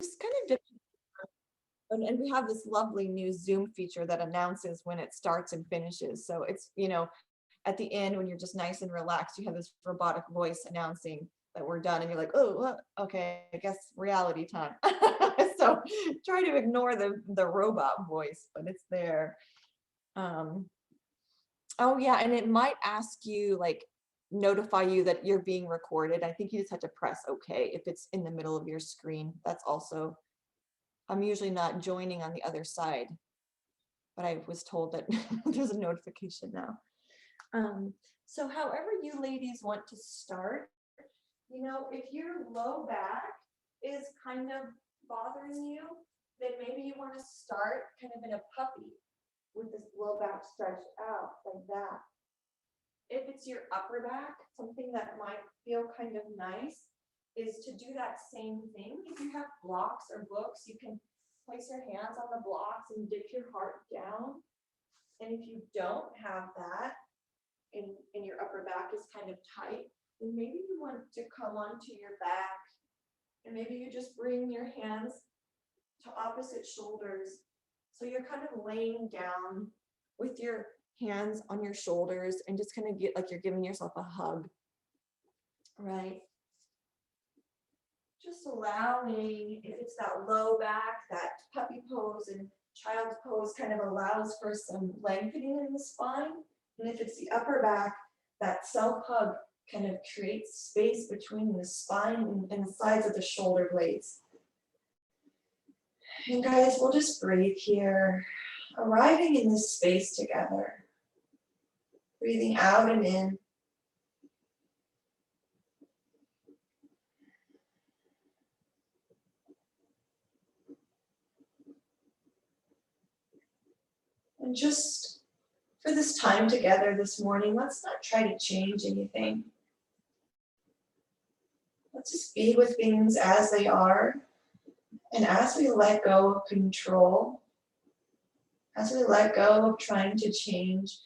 just kind of and we have this lovely new Zoom feature that announces when it starts and finishes. So it's, at the end, when you're just nice and relaxed, you have this robotic voice announcing that we're done, and you're like, oh, okay, I guess reality time. So try to ignore the robot voice, but it's there. Oh yeah, and it might ask you, like, notify you that you're being recorded. I think you just have to press OK if it's in the middle of your screen. That's also, I'm usually not joining on the other side, but I was told that there's a notification now. So however you ladies want to start, if your low back is kind of bothering you, then maybe you want to start kind of in a puppy with this low back stretched out like that. If it's your upper back, something that might feel kind of nice is to do that same thing. If you have blocks or books, you can place your hands on the blocks and dip your heart down. And if you don't have that, and your upper back is kind of tight, then maybe you want to come onto your back, and maybe you just bring your hands to opposite shoulders. So you're kind of laying down with your hands on your shoulders and just kind of get like you're giving yourself a hug, right? Just allowing, if it's that low back, that puppy pose and child's pose kind of allows for some lengthening in the spine. And if it's the upper back, that self hug kind of creates space between the spine and the sides of the shoulder blades. And guys, we'll just breathe here, arriving in this space together. Breathing out and in. And just for this time together this morning, let's not try to change anything. Let's just be with things as they are. And as we let go of control, as we let go of trying to change,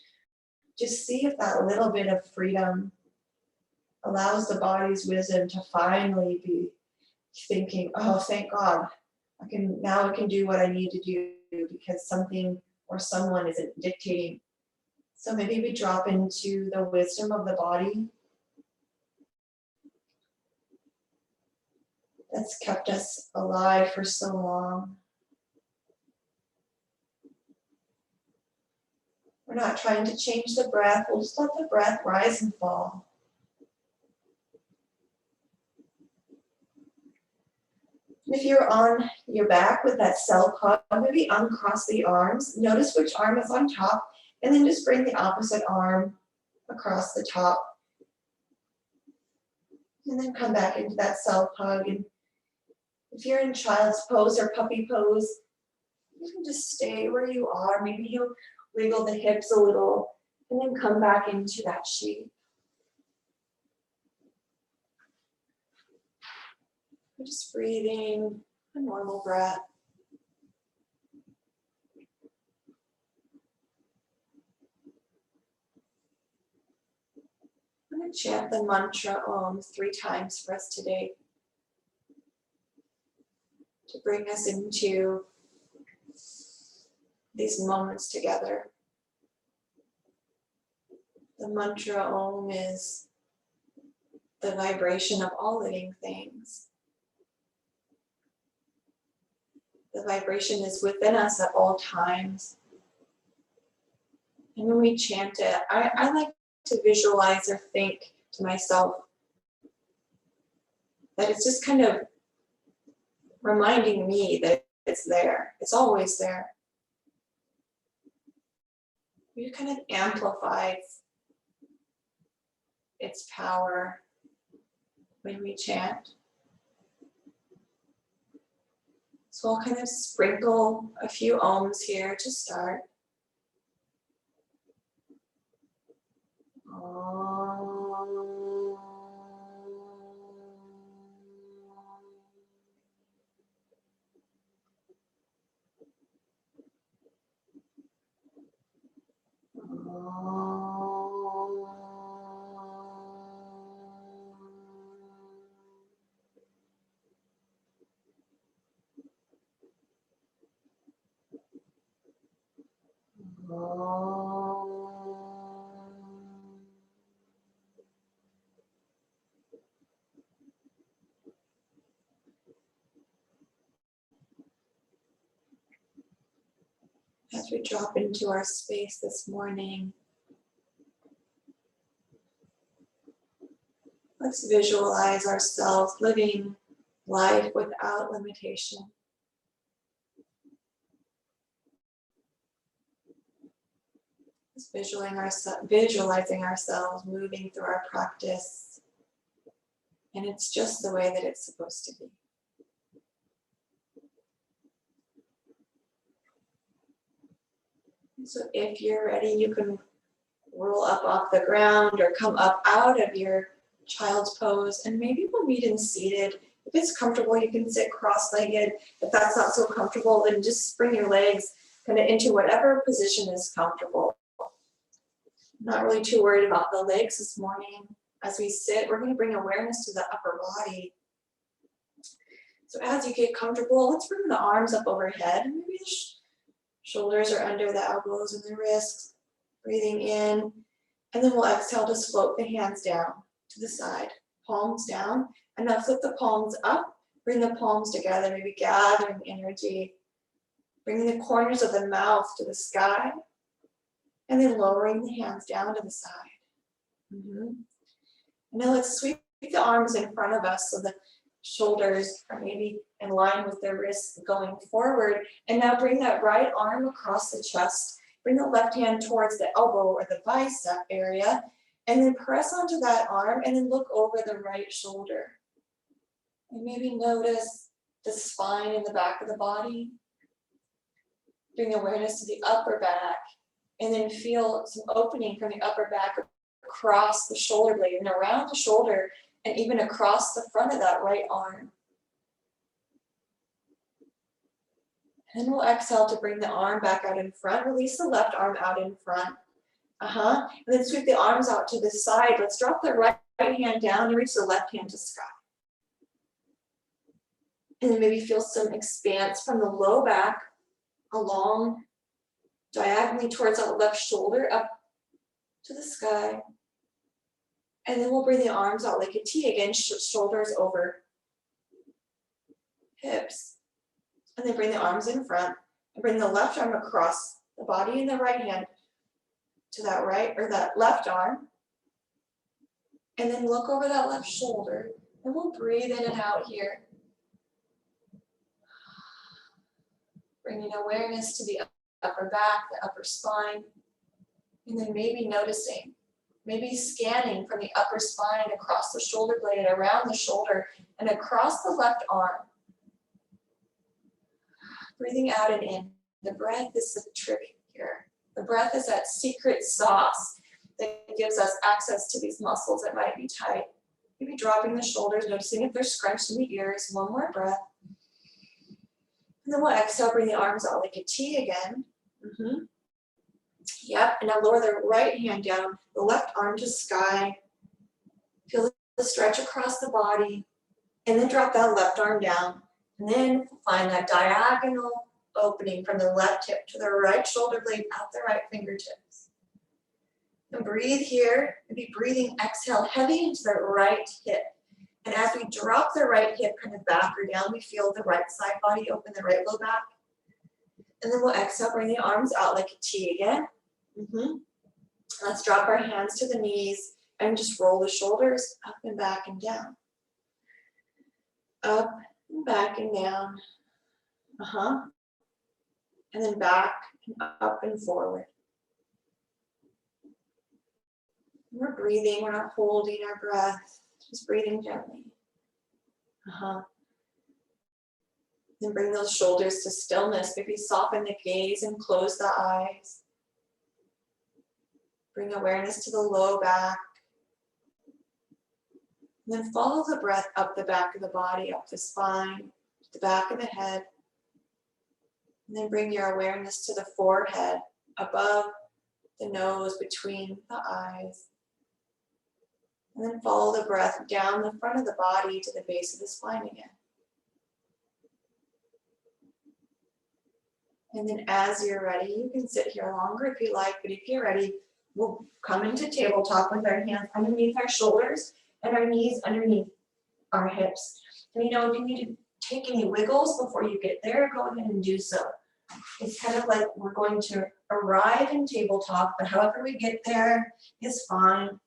just see if that little bit of freedom allows the body's wisdom to finally be thinking, oh, thank God, I can do what I need to do because something or someone isn't dictating. So maybe we drop into the wisdom of the body that's kept us alive for so long. We're not trying to change the breath. We'll just let the breath rise and fall. And if you're on your back with that self hug, maybe uncross the arms. Notice which arm is on top, and then just bring the opposite arm across the top. And then come back into that self hug. And if you're in child's pose or puppy pose, you can just stay where you are. Maybe you wiggle the hips a little and then come back into that shape. We're just breathing a normal breath. I'm going to chant the mantra Om 3 times for us today to bring us into these moments together. The mantra Om is the vibration of all living things. The vibration is within us at all times. And when we chant it, I like to visualize or think to myself that it's just kind of reminding me that it's there. It's always there. It kind of amplifies its power when we chant. So I'll kind of sprinkle a few ohms here to start. As we drop into our space this morning, let's visualize ourselves living life without limitation. Just visualizing ourselves moving through our practice, and it's just the way that it's supposed to be. So if you're ready, you can roll up off the ground or come up out of your child's pose, and maybe we'll meet in seated. If it's comfortable, you can sit cross-legged. If that's not so comfortable, then just bring your legs kind of into whatever position is comfortable. Not really too worried about the legs this morning. As we sit, we're going to bring awareness to the upper body. So as you get comfortable, let's bring the arms up overhead. Maybe the shoulders are under the elbows and the wrists. Breathing in, and then we'll exhale to float the hands down to the side, palms down, and now flip the palms up, bring the palms together, maybe gathering energy, bringing the corners of the mouth to the sky, and then lowering the hands down to the side. And now let's sweep the arms in front of us so the shoulders are maybe in line with the wrists going forward, and now bring that right arm across the chest. Bring the left hand towards the elbow or the bicep area, and then press onto that arm and then look over the right shoulder. And maybe notice the spine in the back of the body. Bring awareness to the upper back, and then feel some opening from the upper back across the shoulder blade and around the shoulder, and even across the front of that right arm. And then we'll exhale to bring the arm back out in front. Release the left arm out in front. And then sweep the arms out to the side. Let's drop the right hand down and reach the left hand to sky. And then maybe feel some expanse from the low back along diagonally towards that left shoulder up to the sky. And then we'll bring the arms out like a T again, shoulders over hips. And then bring the arms in front and bring the left arm across the body and the right hand to that right or that left arm. And then look over that left shoulder, and we'll breathe in and out here. Bringing awareness to the upper back, the upper spine, and then maybe noticing, maybe scanning from the upper spine across the shoulder blade, around the shoulder, and across the left arm. Breathing out and in. The breath is the trick here. The breath is that secret sauce that gives us access to these muscles that might be tight. Maybe dropping the shoulders, noticing if they're scrunched in the ears. One more breath. And then we'll exhale, bring the arms out like a T again. Yep, and now lower the right hand down, the left arm to sky. Feel the stretch across the body, and then drop that left arm down. And then find that diagonal opening from the left hip to the right shoulder blade out the right fingertips. And breathe here, and be breathing, exhale heavy into the right hip. And as we drop the right hip kind of back or down, we feel the right side body open, the right low back. And then we'll exhale, bring the arms out like a T again. Let's drop our hands to the knees and just roll the shoulders up and back and down. Up and back and down. And then back and up and forward. We're breathing, we're not holding our breath, just breathing gently. Then bring those shoulders to stillness. Maybe soften the gaze and close the eyes. Bring awareness to the low back. And then follow the breath up the back of the body, up the spine, to the back of the head. And then bring your awareness to the forehead, above the nose, between the eyes. And then follow the breath down the front of the body to the base of the spine again. And then as you're ready, you can sit here longer if you like, but if you're ready, we'll come into tabletop with our hands underneath our shoulders and our knees underneath our hips. And if you need to take any wiggles before you get there, go ahead and do so. It's kind of like we're going to arrive in tabletop, but however we get there is fine.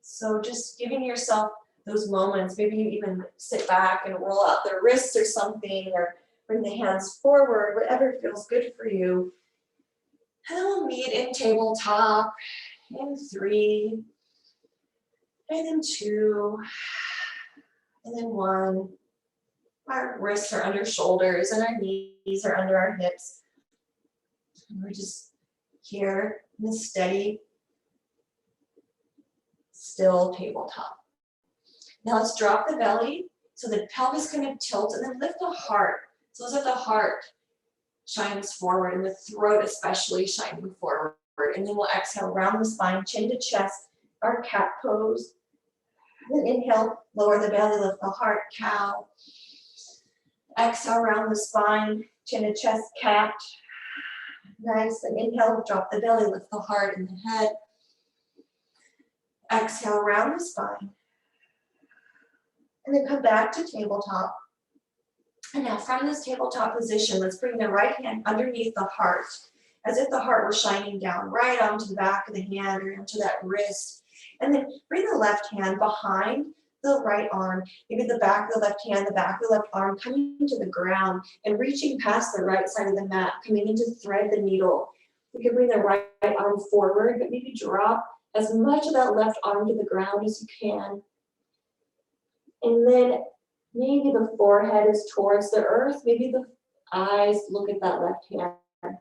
So just giving yourself those moments, maybe you even sit back and roll out the wrists or something, or bring the hands forward, whatever feels good for you. And then we'll meet in tabletop in 3, and then 2, and then 1. Our wrists are under shoulders and our knees are under our hips. And we're just here in the steady, still tabletop. Now let's drop the belly so the pelvis kind of tilts, and then lift the heart. So as if the heart shines forward and the throat especially shining forward. And then we'll exhale, round the spine, chin to chest, our cat pose. Then inhale, lower the belly, lift the heart, cow. Exhale, round the spine, chin to chest, cat. Nice, and inhale, drop the belly, lift the heart and the head. Exhale, round the spine. And then come back to tabletop. And now from this tabletop position, let's bring the right hand underneath the heart, as if the heart were shining down right onto the back of the hand or onto that wrist. And then bring the left hand behind the right arm, maybe the back of the left hand, the back of the left arm, coming to the ground and reaching past the right side of the mat, coming in to thread the needle. You can bring the right arm forward, but maybe drop as much of that left arm to the ground as you can. And then maybe the forehead is towards the earth, maybe the eyes look at that left hand.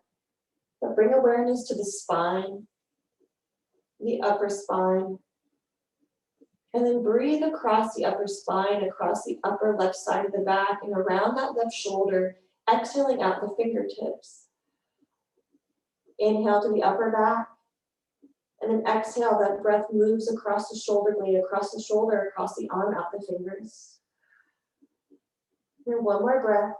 But bring awareness to the spine, the upper spine. And then breathe across the upper spine, across the upper left side of the back, and around that left shoulder, exhaling out the fingertips. Inhale to the upper back, and then exhale, that breath moves across the shoulder blade, across the shoulder, across the arm, out the fingers. And then one more breath.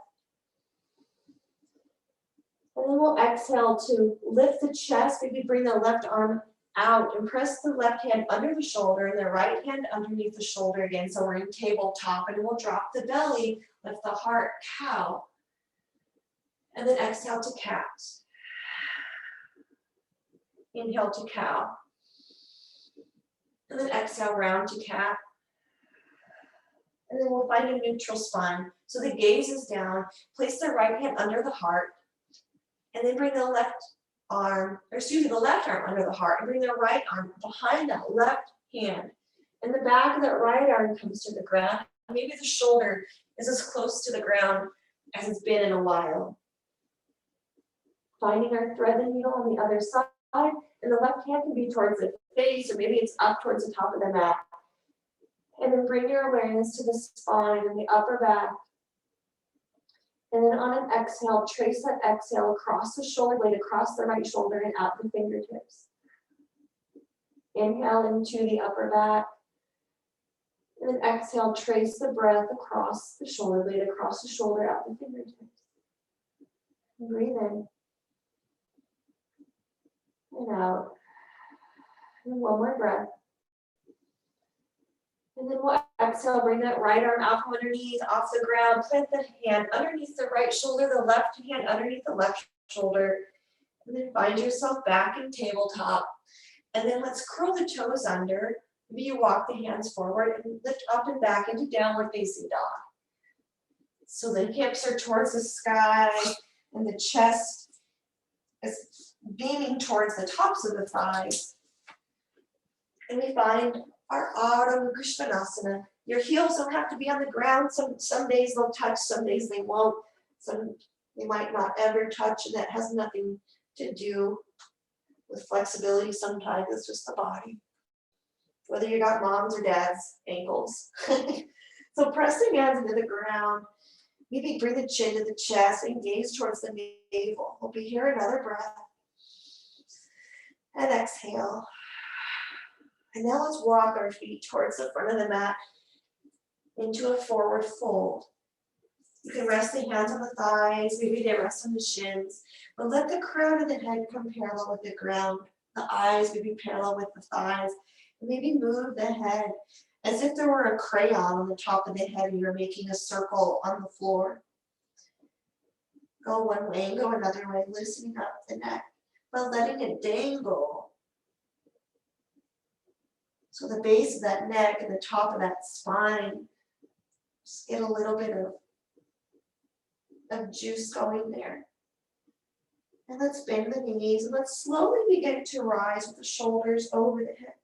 And then we'll exhale to lift the chest, maybe bring the left arm out and press the left hand under the shoulder and the right hand underneath the shoulder again. So we're in tabletop, and we'll drop the belly, lift the heart, cow. And then exhale to cat. Inhale to cow. And then exhale, round to cat. And then we'll find a neutral spine. So the gaze is down. Place the right hand under the heart. And then bring the left arm under the heart, and bring the right arm behind that left hand. And the back of that right arm comes to the ground. Maybe the shoulder is as close to the ground as it's been in a while. Finding our thread the needle on the other side, and the left hand can be towards the face, or maybe it's up towards the top of the mat. And then bring your awareness to the spine and the upper back. And then on an exhale, trace that exhale across the shoulder blade, across the right shoulder, and out the fingertips. Inhale into the upper back. And then exhale, trace the breath across the shoulder blade, across the shoulder, out the fingertips. And breathe in. And out. And one more breath. And then we'll exhale, bring that right arm out from underneath, off the ground, plant the hand underneath the right shoulder, the left hand underneath the left shoulder, and then find yourself back in tabletop. And then let's curl the toes under. Maybe you walk the hands forward and lift up and back into downward facing dog. So the hips are towards the sky and the chest is beaming towards the tops of the thighs. And we find our Ardha Mukha Svanasana. Your heels don't have to be on the ground. Some days they'll touch, some days they won't. Some they might not ever touch, and that has nothing to do with flexibility. Sometimes it's just the body. Whether you got moms or dads' ankles. So press the hands into the ground. Maybe bring the chin to the chest and gaze towards the navel. We'll be here another breath. And exhale. And now let's walk our feet towards the front of the mat into a forward fold. You can rest the hands on the thighs, maybe they rest on the shins, but let the crown of the head come parallel with the ground. The eyes maybe parallel with the thighs, and maybe move the head as if there were a crayon on the top of the head and you're making a circle on the floor. Go one way and go another way, loosening up the neck, but letting it dangle. So the base of that neck and the top of that spine, just get a little bit of juice going there. And let's bend the knees and let's slowly begin to rise with the shoulders over the hips.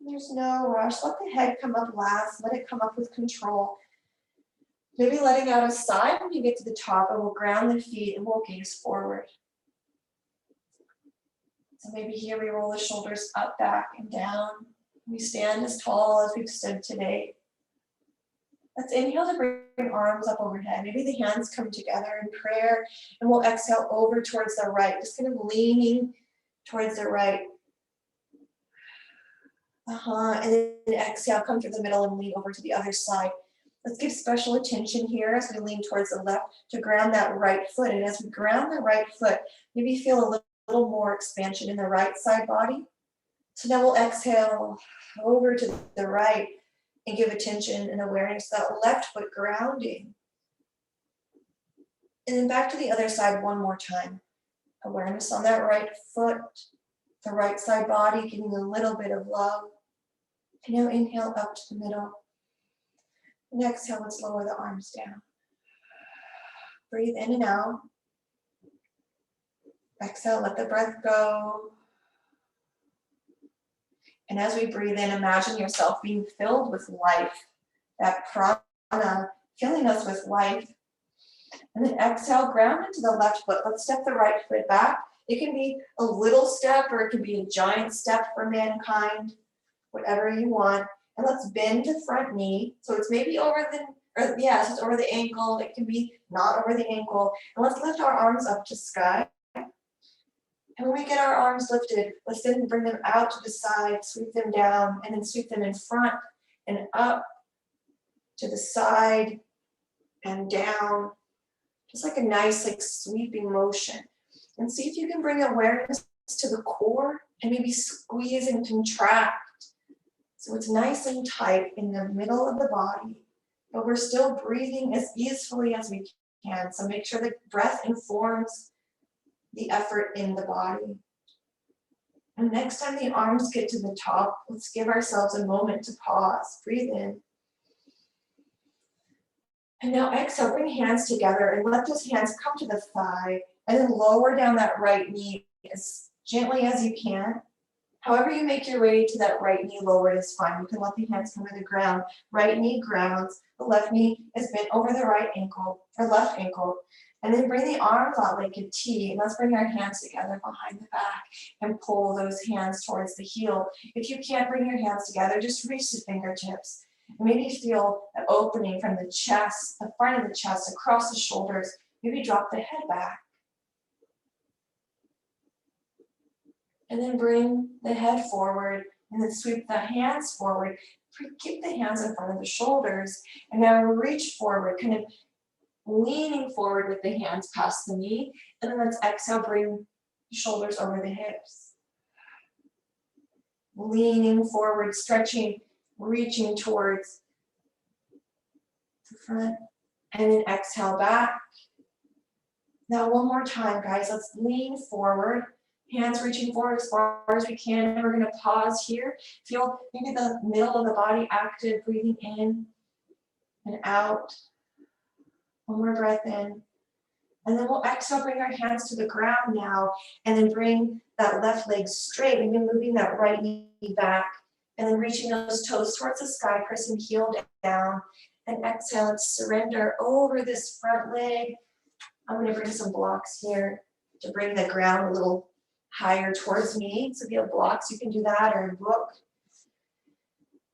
There's no rush. Let the head come up last. Let it come up with control. Maybe letting out a sigh when you get to the top, and we'll ground the feet and we'll gaze forward. So maybe here we roll the shoulders up, back, and down. We stand as tall as we've stood today. Let's inhale to bring arms up overhead. Maybe the hands come together in prayer, and we'll exhale over towards the right, just kind of leaning towards the right. And then exhale, come through the middle and lean over to the other side. Let's give special attention here as we lean towards the left to ground that right foot. And as we ground the right foot, maybe feel a little more expansion in the right side body. So now we'll exhale over to the right and give attention and awareness to that left foot grounding. And then back to the other side one more time. Awareness on that right foot, the right side body, getting a little bit of love. And now inhale up to the middle. And exhale, let's lower the arms down. Breathe in and out. Exhale, let the breath go. And as we breathe in, imagine yourself being filled with life. That prana filling us with life. And then exhale, ground into the left foot. Let's step the right foot back. It can be a little step or it can be a giant step for mankind, whatever you want. And let's bend the front knee. So it's maybe over the, so it's over the ankle. It can be not over the ankle. And let's lift our arms up to sky. And when we get our arms lifted, let's then bring them out to the side, sweep them down, and then sweep them in front and up to the side and down. Just like a nice sweeping motion. And see if you can bring awareness to the core and maybe squeeze and contract. So it's nice and tight in the middle of the body, but we're still breathing as easily as we can. So make sure the breath informs the effort in the body. And next time the arms get to the top, let's give ourselves a moment to pause. Breathe in. And now exhale, bring hands together and let those hands come to the thigh and then lower down that right knee as gently as you can. However you make your way to that right knee lowered is fine. You can let the hands come to the ground. Right knee grounds, the left knee is bent over the right ankle or left ankle. And then bring the arms out like a T. And let's bring our hands together behind the back and pull those hands towards the heel. If you can't bring your hands together, just reach the fingertips. And maybe feel an opening from the chest, the front of the chest, across the shoulders. Maybe drop the head back. And then bring the head forward and then sweep the hands forward. Keep the hands in front of the shoulders. And now reach forward, kind of leaning forward with the hands past the knee. And then let's exhale, bring the shoulders over the hips. Leaning forward, stretching, reaching towards the front. And then exhale back. Now one more time, guys. Let's lean forward. Hands reaching forward as far as we can. We're going to pause here. Feel maybe the middle of the body active, breathing in and out. One more breath in. And then we'll exhale, bring our hands to the ground now, and then bring that left leg straight, and then moving that right knee back, and then reaching those toes towards the sky, pressing heel down, and exhale and surrender over this front leg. I'm going to bring some blocks here to bring the ground a little higher towards me. So if you have blocks, you can do that, or a book.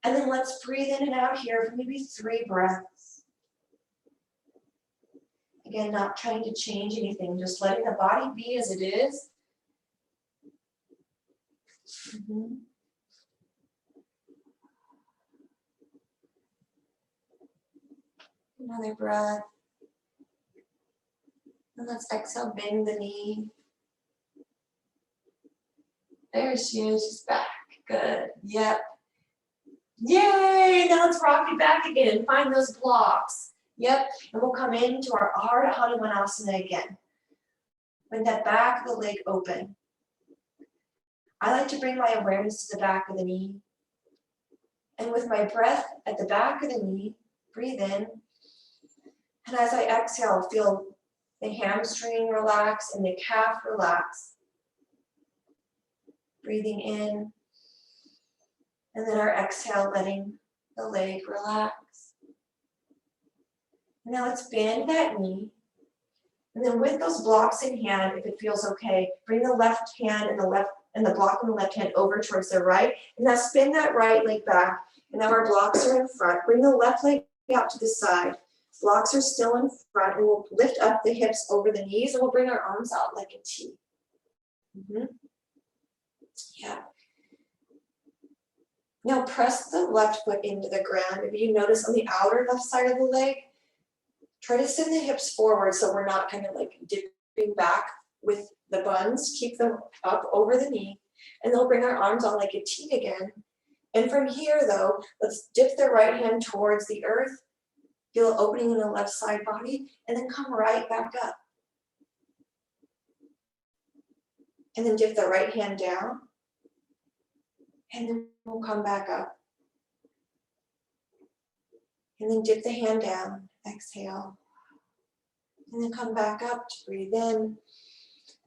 And then let's breathe in and out here for maybe 3 breaths. Again, not trying to change anything, just letting the body be as it is. Another breath. And let's exhale, bend the knee. There she is, she's back. Good. Yep. Yay! Now let's rock it back again and find those blocks. Yep, and we'll come into our Ardha Hanumanasana again. With that back of the leg open. I like to bring my awareness to the back of the knee. And with my breath at the back of the knee, breathe in. And as I exhale, feel the hamstring relax and the calf relax. Breathing in. And then our exhale, letting the leg relax. And now let's bend that knee. And then with those blocks in hand, if it feels okay, bring the left hand and the block on the left hand over towards the right. And now spin that right leg back. And now our blocks are in front. Bring the left leg out to the side. Blocks are still in front. And we'll lift up the hips over the knees and we'll bring our arms out like a T. Yeah. Now press the left foot into the ground. Maybe you notice on the outer left side of the leg, try to send the hips forward so we're not kind of like dipping back with the buns. Keep them up over the knee. And then we'll bring our arms on like a T again. And from here though, let's dip the right hand towards the earth. Feel an opening in the left side body. And then come right back up. And then dip the right hand down. And then we'll come back up. And then dip the hand down, exhale. And then come back up to breathe in.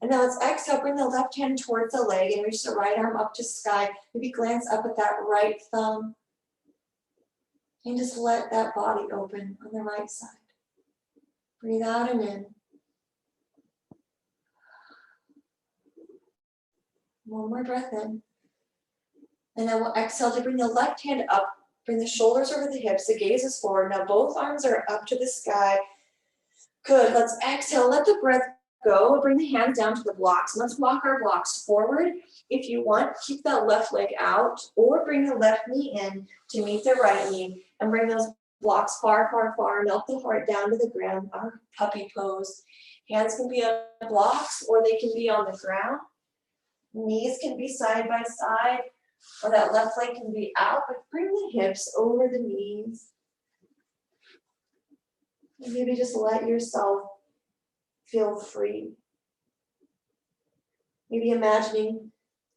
And now let's exhale, bring the left hand towards the leg and reach the right arm up to sky. Maybe glance up at that right thumb. And just let that body open on the right side. Breathe out and in. One more breath in. And then we'll exhale to bring the left hand up, bring the shoulders over the hips, the gaze is forward. Now both arms are up to the sky. Good, let's exhale, let the breath go. Bring the hands down to the blocks. Let's walk our blocks forward. If you want, keep that left leg out or bring the left knee in to meet the right knee and bring those blocks far, far, far. Melt the heart down to the ground, our puppy pose. Hands can be on blocks or they can be on the ground. Knees can be side by side. Or that left leg can be out, but bring the hips over the knees. And maybe just let yourself feel free. Maybe imagining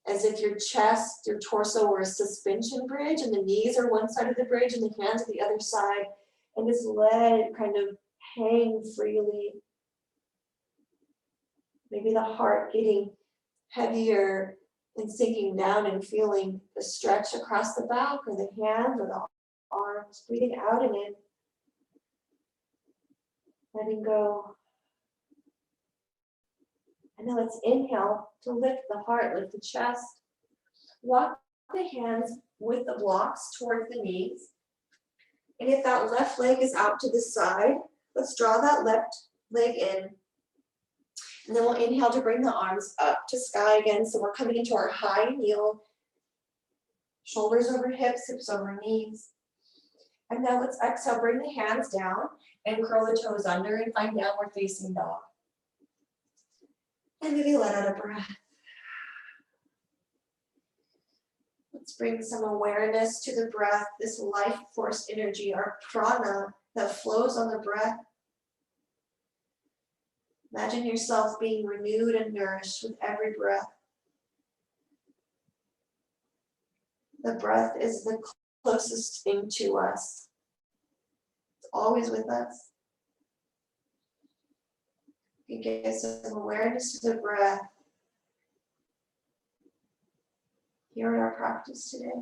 as if your chest, your torso were a suspension bridge and the knees are one side of the bridge and the hands are the other side. And just let it kind of hang freely. Maybe the heart getting heavier and sinking down and feeling the stretch across the back or the hands or the arms, breathing out and in, letting go. And now let's inhale to lift the heart, lift the chest. Walk the hands with the blocks towards the knees. And if that left leg is out to the side, let's draw that left leg in. And then we'll inhale to bring the arms up to sky again. So we're coming into our high kneel. Shoulders over hips, hips over knees. And now let's exhale, bring the hands down and curl the toes under and find downward facing dog. And maybe let out a breath. Let's bring some awareness to the breath, this life force energy, our prana that flows on the breath. Imagine yourself being renewed and nourished with every breath. The breath is the closest thing to us. It's always with us. You get some awareness to the breath here in our practice today.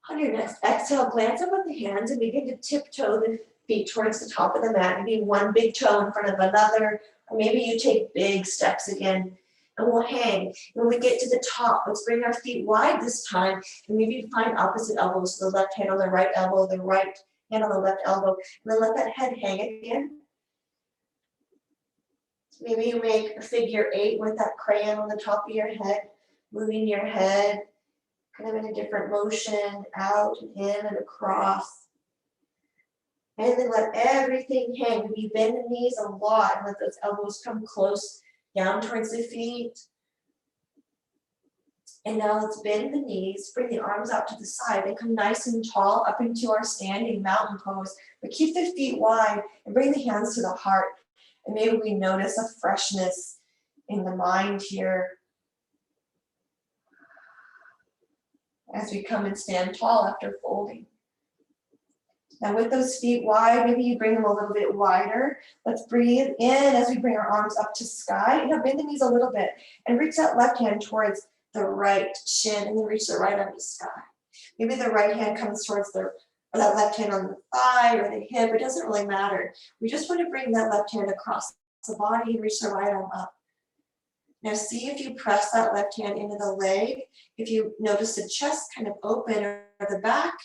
On your next exhale, glance up at the hands and begin to tiptoe the feet towards the top of the mat. Maybe one big toe in front of another, or maybe you take big steps again. And we'll hang. When we get to the top, let's bring our feet wide this time, and maybe find opposite elbows. So the left hand on the right elbow, the right hand on the left elbow, and then let that head hang again. So maybe you make a figure 8 with that crayon on the top of your head, moving your head kind of in a different motion, out and in and across. And then let everything hang. We bend the knees a lot and let those elbows come close down towards the feet. And now let's bend the knees, bring the arms out to the side. They come nice and tall up into our standing mountain pose, but keep the feet wide and bring the hands to the heart. And maybe we notice a freshness in the mind here as we come and stand tall after folding. Now with those feet wide, maybe you bring them a little bit wider. Let's breathe in as we bring our arms up to sky. Now bend the knees a little bit and reach that left hand towards the right shin and then reach the right arm to sky. Maybe the right hand comes towards that left hand on the thigh or the hip. It doesn't really matter. We just want to bring that left hand across the body and reach the right arm up. Now see if you press that left hand into the leg. If you notice the chest kind of open or the back,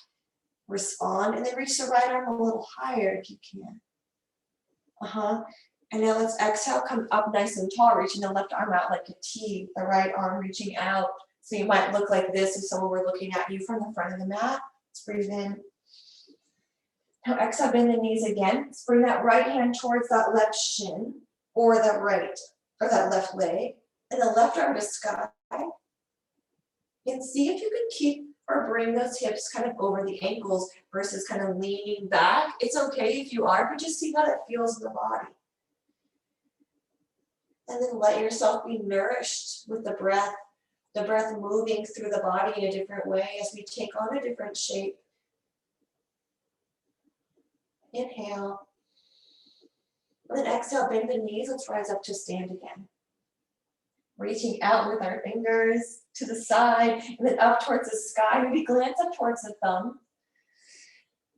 respond, and then reach the right arm a little higher if you can. And now let's exhale, come up nice and tall, reaching the left arm out like a T, the right arm reaching out. So you might look like this if someone were looking at you from the front of the mat. Let's breathe in. Now exhale, bend the knees again. Let's bring that right hand towards that left shin or that right, or that left leg, and the left arm to sky. And see if you can keep or bring those hips kind of over the ankles versus kind of leaning back. It's okay if you are, but just see how that feels in the body. And then let yourself be nourished with the breath moving through the body in a different way as we take on a different shape. Inhale. And then exhale, bend the knees. Let's rise up to stand again. Reaching out with our fingers to the side and then up towards the sky. Maybe glance up towards the thumb.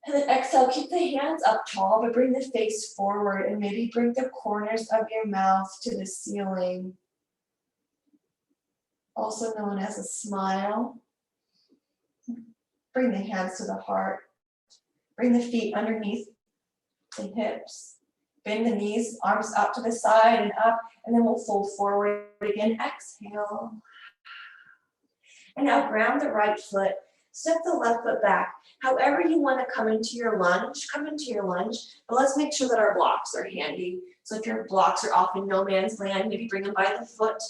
And then exhale, keep the hands up tall, but bring the face forward and maybe bring the corners of your mouth to the ceiling. Also known as a smile. Bring the hands to the heart. Bring the feet underneath the hips. Bend the knees, arms up to the side and up, and then we'll fold forward again. Exhale. And now ground the right foot. Step the left foot back. However you want to come into your lunge, but let's make sure that our blocks are handy. So if your blocks are off in no man's land, maybe bring them by the foot.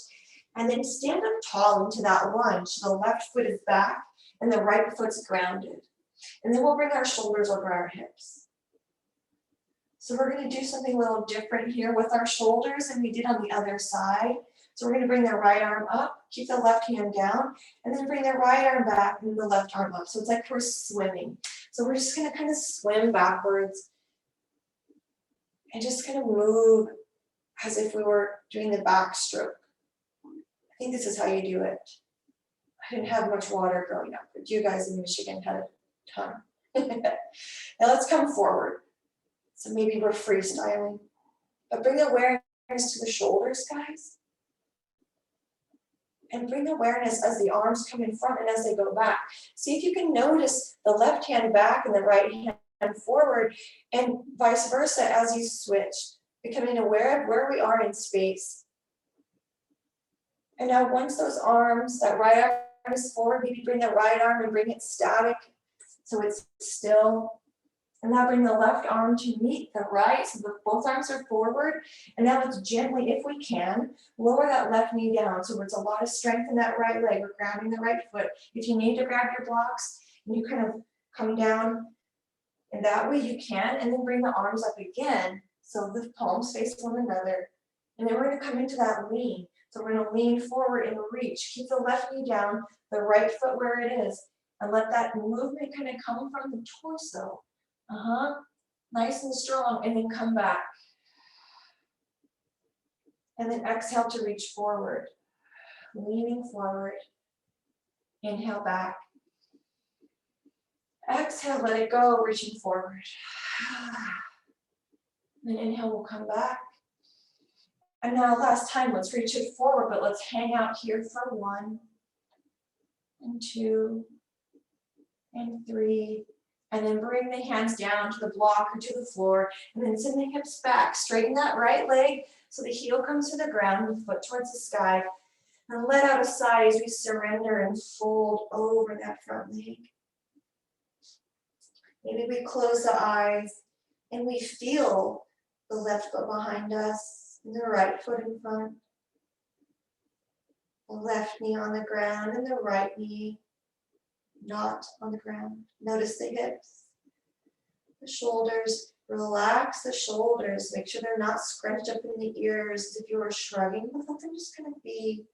And then stand up tall into that lunge. So the left foot is back and the right foot's grounded. And then we'll bring our shoulders over our hips. So we're going to do something a little different here with our shoulders than we did on the other side. So we're going to bring the right arm up, keep the left hand down, and then bring the right arm back and the left arm up. So it's like we're swimming. So we're just going to kind of swim backwards and just kind of move as if we were doing the backstroke. I think this is how you do it. I didn't have much water growing up, but you guys in Michigan had a ton. Now let's come forward. So maybe we're freestyling, but bring awareness to the shoulders, guys. And bring awareness as the arms come in front and as they go back. See if you can notice the left hand back and the right hand forward and vice versa as you switch, becoming aware of where we are in space. And now once those arms, that right arm is forward, maybe bring the right arm and bring it static so it's still. And now bring the left arm to meet the right, so both arms are forward. And now let's gently, if we can, lower that left knee down. So there's a lot of strength in that right leg. We're grabbing the right foot. If you need to grab your blocks, and you kind of come down, and that way you can. And then bring the arms up again. So the palms face one another. And then we're going to come into that lean. So we're going to lean forward and reach. Keep the left knee down, the right foot where it is. And let that movement kind of come from the torso. Nice and strong, and then come back. And then exhale to reach forward. Leaning forward. Inhale back. Exhale, let it go, reaching forward. Then inhale, we'll come back. And now last time, let's reach it forward, but let's hang out here for 1 and 2 and 3. And then bring the hands down to the block or to the floor. And then send the hips back. Straighten that right leg so the heel comes to the ground, the foot towards the sky. And let out a sigh as we surrender and fold over that front leg. Maybe we close the eyes and we feel the left foot behind us and the right foot in front. The left knee on the ground and the right knee not on the ground. Notice the hips, the shoulders. Relax the shoulders. Make sure they're not scrunched up in the ears as if you were shrugging, but let them just kind of be.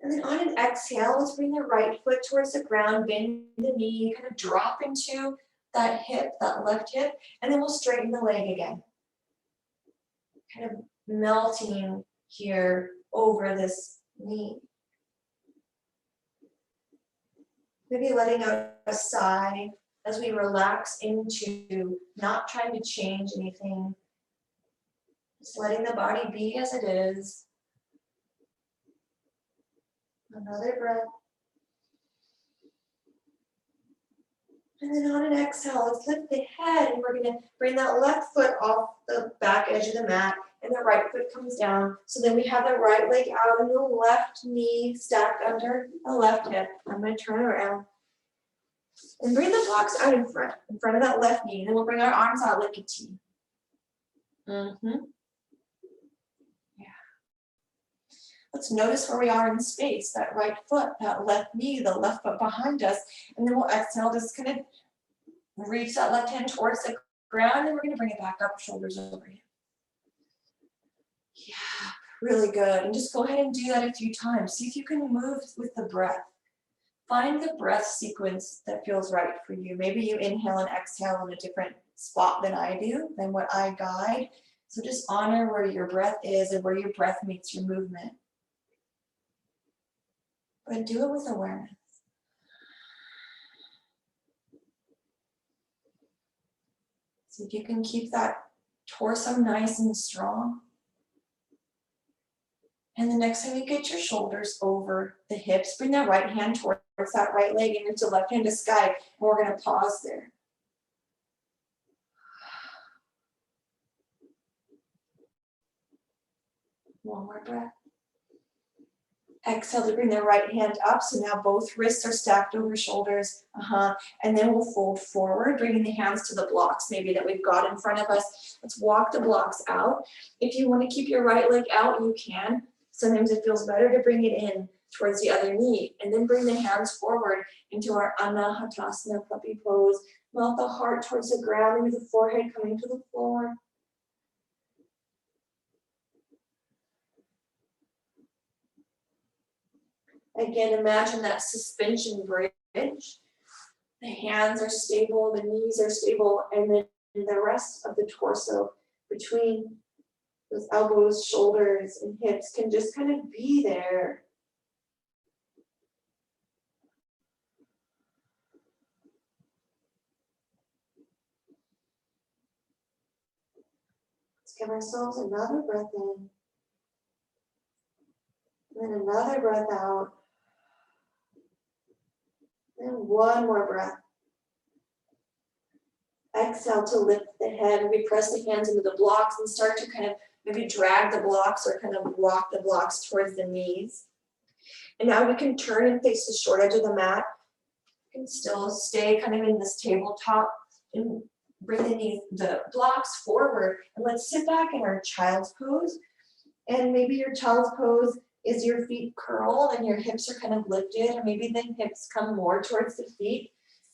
And then on an exhale, let's bring the right foot towards the ground, bend the knee, kind of drop into that hip, that left hip, and then we'll straighten the leg again. Kind of melting here over this knee. Maybe letting out a sigh as we relax into not trying to change anything. Just letting the body be as it is. Another breath. And then on an exhale, let's lift the head and we're going to bring that left foot off the back edge of the mat and the right foot comes down. So then we have the right leg out and the left knee stacked under the left hip. I'm going to turn around. And bring the blocks out in front of that left knee. And then we'll bring our arms out like a T. Yeah. Let's notice where we are in space, that right foot, that left knee, the left foot behind us. And then we'll exhale, just kind of reach that left hand towards the ground. And we're going to bring it back up, shoulders over you. Yeah, really good. And just go ahead and do that a few times. See if you can move with the breath. Find the breath sequence that feels right for you. Maybe you inhale and exhale in a different spot than I do, than what I guide. So just honor where your breath is and where your breath meets your movement. But do it with awareness. See if you can keep that torso nice and strong. And the next time you get your shoulders over the hips, bring that right hand towards that right leg and reach the left hand to sky. And we're going to pause there. One more breath. Exhale to bring the right hand up. So now both wrists are stacked over shoulders. And then we'll fold forward, bringing the hands to the blocks maybe that we've got in front of us. Let's walk the blocks out. If you want to keep your right leg out, you can. Sometimes it feels better to bring it in towards the other knee and then bring the hands forward into our Anahatasana puppy pose. Melt the heart towards the ground, maybe the forehead coming to the floor. Again, imagine that suspension bridge. The hands are stable, the knees are stable, and then the rest of the torso between those elbows, shoulders, and hips can just kind of be there. Let's give ourselves another breath in. And then another breath out. And one more breath. Exhale to lift the head. Maybe press the hands into the blocks and start to kind of maybe drag the blocks or kind of walk the blocks towards the knees. And now we can turn and face the short edge of the mat. You can still stay kind of in this tabletop and bring the blocks forward. And let's sit back in our child's pose. And maybe your child's pose is your feet curled and your hips are kind of lifted, or maybe the hips come more towards the feet.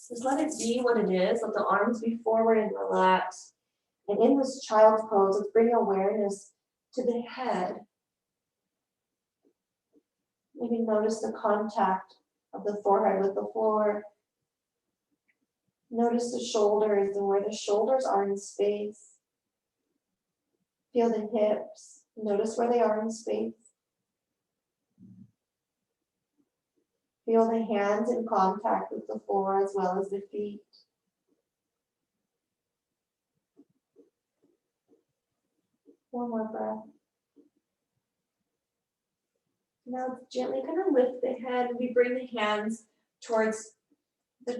Just let it be what it is. Let the arms be forward and relax. And in this child's pose, let's bring awareness to the head. Maybe notice the contact of the forehead with the floor. Notice the shoulders and where the shoulders are in space. Feel the hips. Notice where they are in space. Feel the hands in contact with the floor as well as the feet. One more breath. Now gently kind of lift the head. We bring the hands towards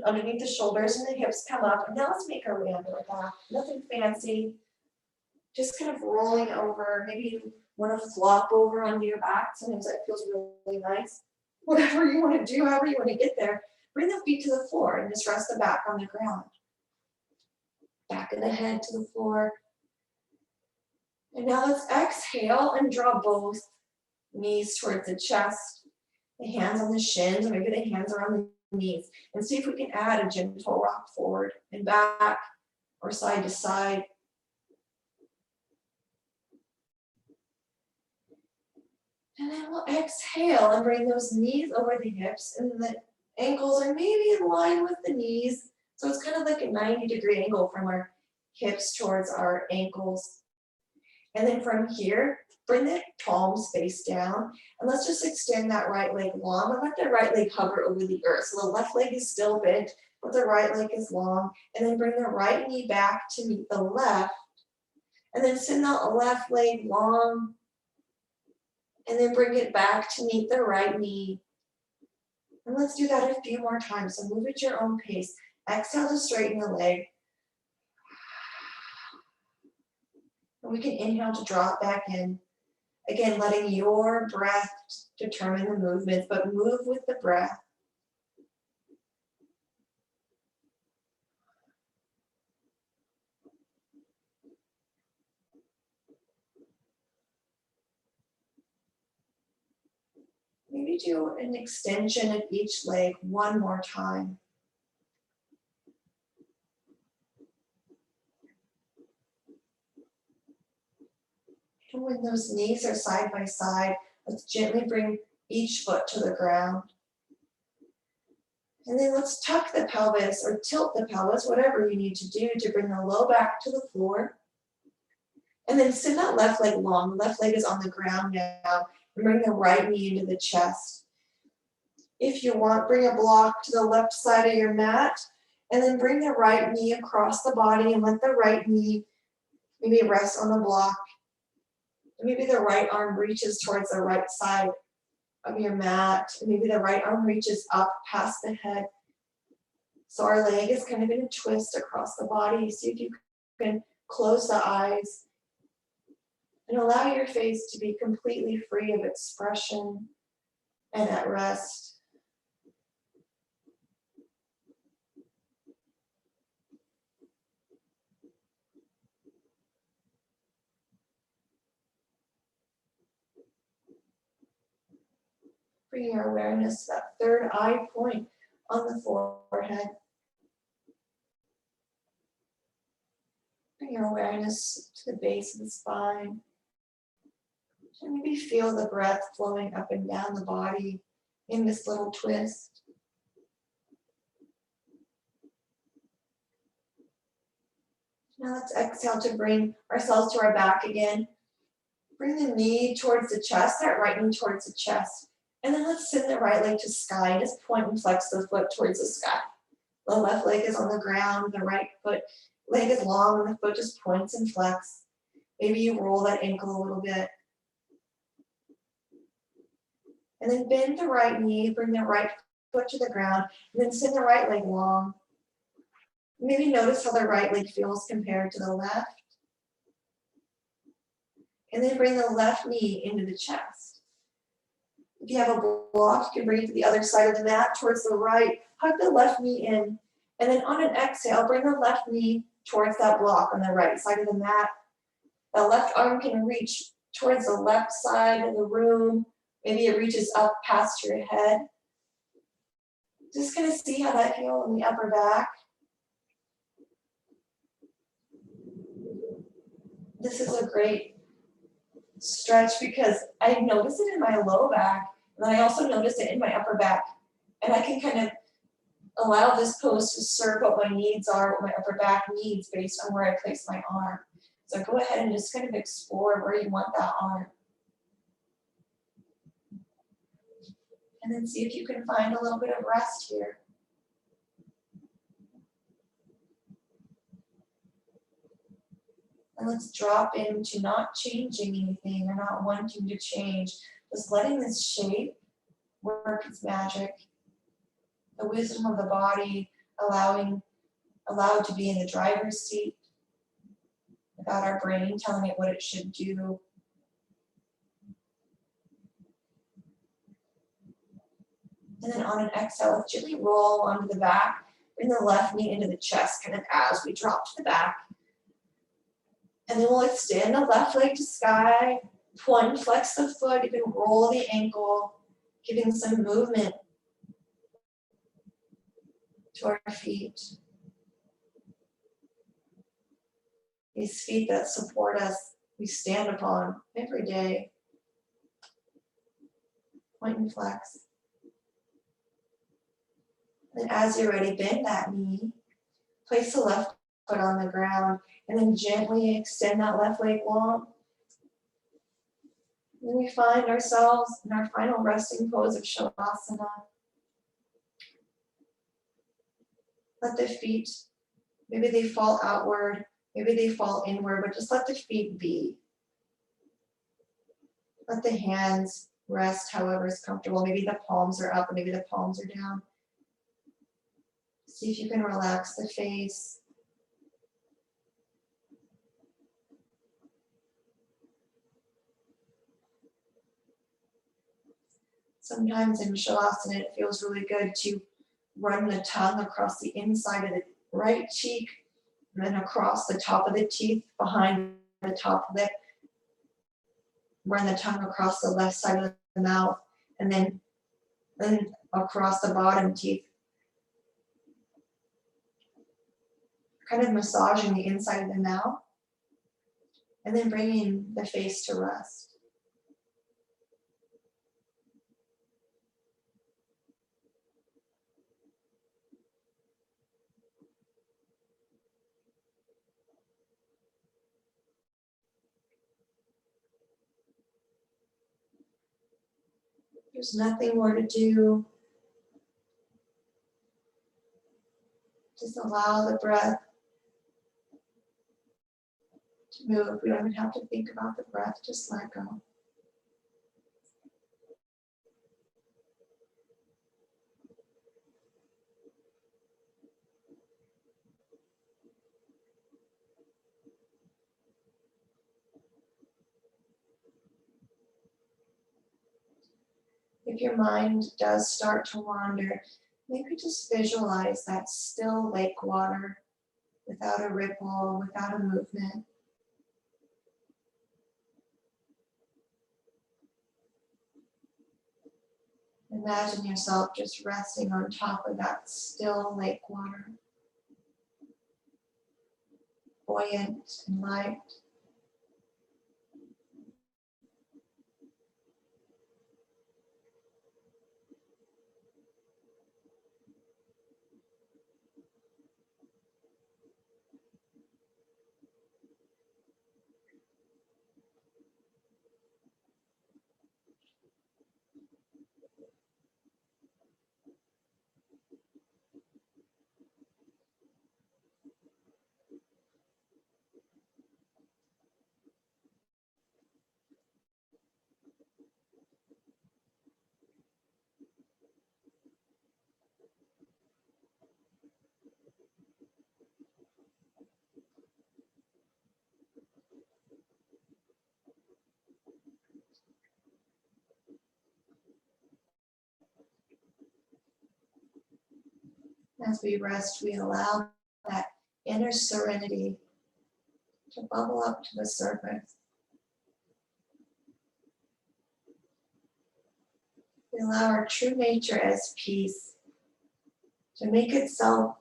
underneath the shoulders and the hips come up. And now let's make our way under the back. Nothing fancy. Just kind of rolling over. Maybe you want to flop over onto your back. Sometimes that feels really nice. Whatever you want to do, however you want to get there, bring the feet to the floor and just rest the back on the ground. Back of the head to the floor. And now let's exhale and draw both Knees towards the chest, the hands on the shins, or maybe the hands are on the knees. And see if we can add a gentle rock forward and back or side to side. And then we'll exhale and bring those knees over the hips, and the ankles are maybe in line with the knees. So it's kind of like a 90-degree angle from our hips towards our ankles. And then from here, bring the palms face down, and let's just extend that right leg long and let the right leg hover over the earth. So the left leg is still bent, but the right leg is long. And then bring the right knee back to meet the left. And then send the left leg long, and then bring it back to meet the right knee. And let's do that a few more times. So move at your own pace. Exhale to straighten the leg. And we can inhale to draw it back in. Again, letting your breath determine the movements, but move with the breath. Maybe do an extension of each leg one more time. And when those knees are side by side, let's gently bring each foot to the ground. And then let's tuck the pelvis or tilt the pelvis, whatever you need to do to bring the low back to the floor. And then send that left leg long. The left leg is on the ground now. And bring the right knee into the chest. If you want, bring a block to the left side of your mat. And then bring the right knee across the body and let the right knee maybe rest on the block. Maybe the right arm reaches towards the right side of your mat. Maybe the right arm reaches up past the head. So our leg is kind of in a twist across the body. See if you can close the eyes and allow your face to be completely free of expression and at rest. Bring your awareness to that third eye point on the forehead. Bring your awareness to the base of the spine. And maybe feel the breath flowing up and down the body in this little twist. Now let's exhale to bring ourselves to our back again. Bring the knee towards the chest, that right knee towards the chest. And then let's send the right leg to sky. Just point and flex the foot towards the sky. The left leg is on the ground, the right leg is long, and the foot just points and flex. Maybe you roll that ankle a little bit. And then bend the right knee, bring the right foot to the ground, and then send the right leg long. Maybe notice how the right leg feels compared to the left. And then bring the left knee into the chest. If you have a block, you can bring it to the other side of the mat towards the right. Hug the left knee in. And then on an exhale, bring the left knee towards that block on the right side of the mat. The left arm can reach towards the left side of the room. Maybe it reaches up past your head. Just gonna see how that feels in the upper back. This is a great stretch because I notice it in my low back, and then I also notice it in my upper back. And I can kind of allow this pose to serve what my needs are, what my upper back needs based on where I place my arm. So go ahead and just kind of explore where you want that arm. And then see if you can find a little bit of rest here. And let's drop into not changing anything or not wanting to change. Just letting this shape work its magic. The wisdom of the body allowed to be in the driver's seat without our brain telling it what it should do. And then on an exhale, let's gently roll onto the back. Bring the left knee into the chest, kind of as we drop to the back. And then we'll extend the left leg to sky. Point, flex the foot, you can roll the ankle, giving some movement to our feet. These feet that support us, we stand upon every day. Point and flex. And as you're ready, bend that knee. Place the left foot on the ground and then gently extend that left leg long. Then we find ourselves in our final resting pose of Shavasana. Let the feet, maybe they fall outward, maybe they fall inward, but just let the feet be. Let the hands rest however is comfortable. Maybe the palms are up, and maybe the palms are down. See if you can relax the face. Sometimes in Shavasana, it feels really good to run the tongue across the inside of the right cheek, and then across the top of the teeth, behind the top lip. Run the tongue across the left side of the mouth, and then across the bottom teeth. Kind of massaging the inside of the mouth, and then bringing the face to rest. There's nothing more to do. Just allow the breath to move. We don't even have to think about the breath, just let go. If your mind does start to wander, maybe just visualize that still lake water without a ripple, without a movement. Imagine yourself just resting on top of that still lake water, buoyant and light. As we rest, we allow that inner serenity to bubble up to the surface. We allow our true nature as peace to make itself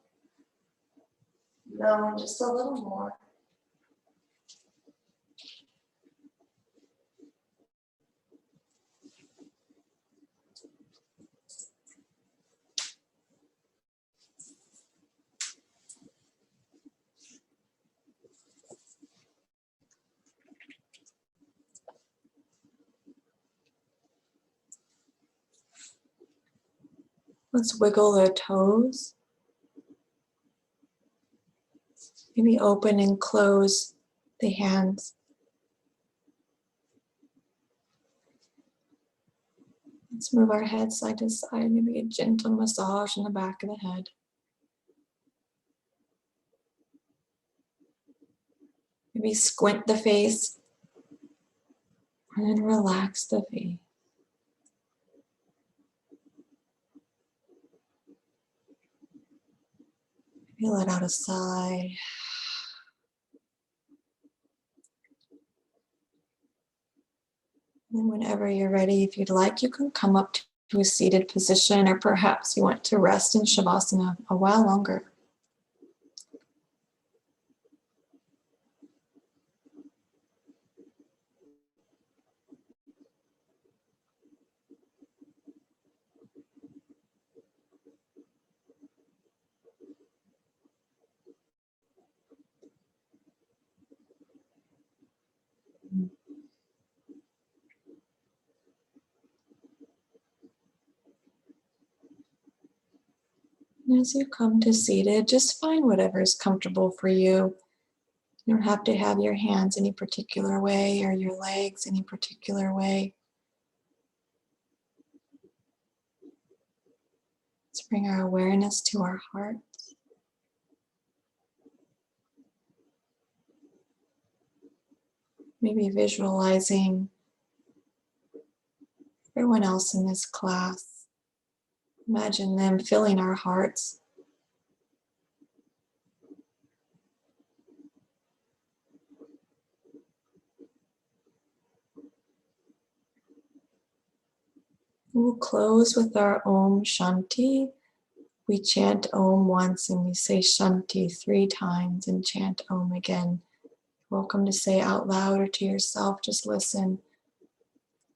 known just a little more. Let's wiggle the toes. Maybe open and close the hands. Let's move our head side to side, maybe a gentle massage in the back of the head. Maybe squint the face and then relax the face. Maybe let out a sigh. And whenever you're ready, if you'd like, you can come up to a seated position, or perhaps you want to rest in Shavasana a while longer. And as you come to seated, just find whatever is comfortable for you. You don't have to have your hands any particular way or your legs any particular way. Let's bring our awareness to our heart. Maybe visualizing everyone else in this class. Imagine them filling our hearts. We'll close with our Om Shanti. We chant Om once and we say Shanti 3 times and chant Om again. Welcome to say out loud or to yourself, just listen.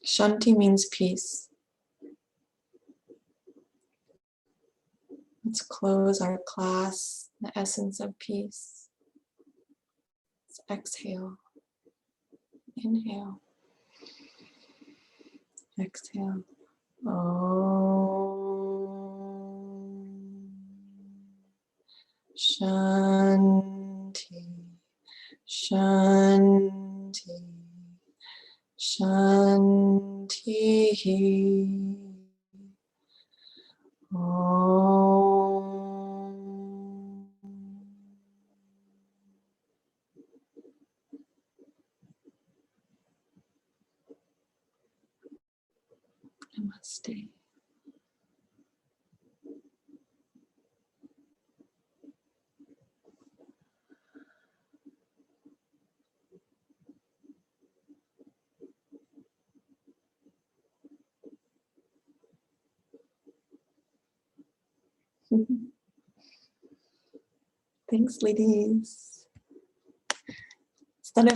Shanti means peace. Let's close our class, the essence of peace. Let's exhale. Inhale. Exhale. Om Shanti. Shanti. Shanti. Om. Namaste. Thanks, ladies.